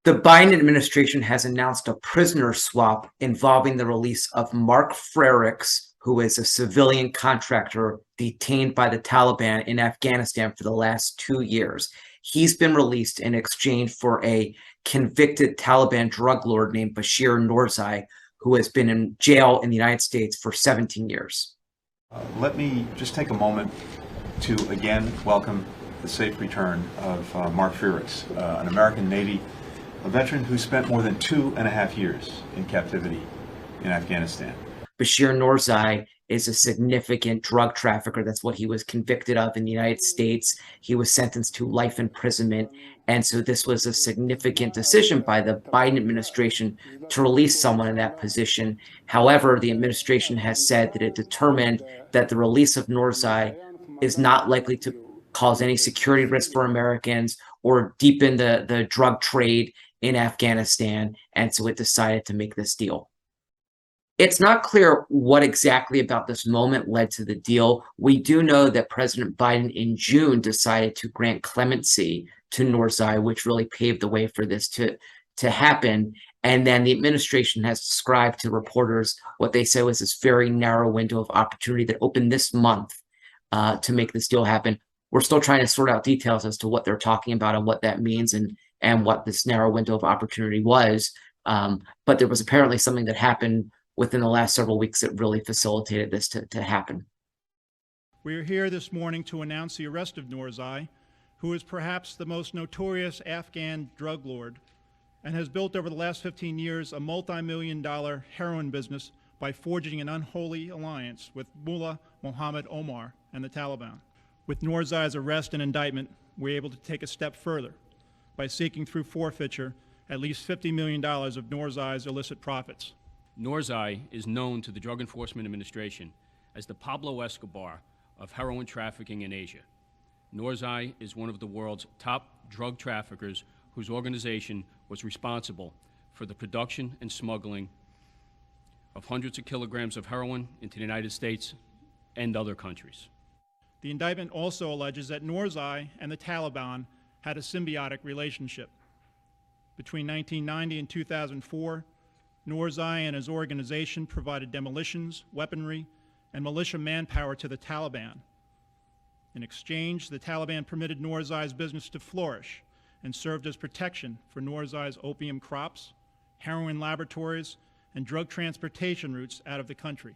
The Biden administration has announced a prisoner swap involving the release of Mark Frerichs, who is a civilian contractor detained by the Taliban in Afghanistan for the last 2 years. He's been released in exchange for a convicted Taliban drug lord named Bashir Noorzai, who has been in jail in the United States for 17 years. Let me just take a moment to again welcome the safe return of Mark Frerichs, an American Navy, a veteran who spent more than 2.5 years in captivity in Afghanistan. Bashir Noorzai is a significant drug trafficker. That's what he was convicted of in the United States. He was sentenced to life imprisonment. And so this was a significant decision by the Biden administration to release someone in that position. However, the administration has said that it determined that the release of Noorzai is not likely to cause any security risk for Americans or deepen the drug trade in Afghanistan. And so it decided to make this deal. It's not clear what exactly about this moment led to the deal. We do know that President Biden in June decided to grant clemency to Noorzai, which really paved the way for this to happen. And then the administration has described to reporters what they said was this very narrow window of opportunity that opened this month to make this deal happen. We're still trying to sort out details as to what they're talking about and what that means and what this narrow window of opportunity was. But there was apparently something that happened within the last several weeks that really facilitated this to happen. We are here this morning to announce the arrest of Noorzai, who is perhaps the most notorious Afghan drug lord and has built over the last 15 years a multi-million-dollar heroin business by forging an unholy alliance with Mullah Mohammed Omar and the Taliban. With Noorzai's arrest and indictment, we're able to take a step further by seeking through forfeiture at least $50 million of Noorzai's illicit profits. Noorzai is known to the Drug Enforcement Administration as the Pablo Escobar of heroin trafficking in Asia. Noorzai is one of the world's top drug traffickers whose organization was responsible for the production and smuggling of hundreds of kilograms of heroin into the United States and other countries. The indictment also alleges that Noorzai and the Taliban had a symbiotic relationship. Between 1990 and 2004, Noorzai and his organization provided demolitions, weaponry, and militia manpower to the Taliban. In exchange, the Taliban permitted Noorzai's business to flourish and served as protection for Noorzai's opium crops, heroin laboratories, and drug transportation routes out of the country.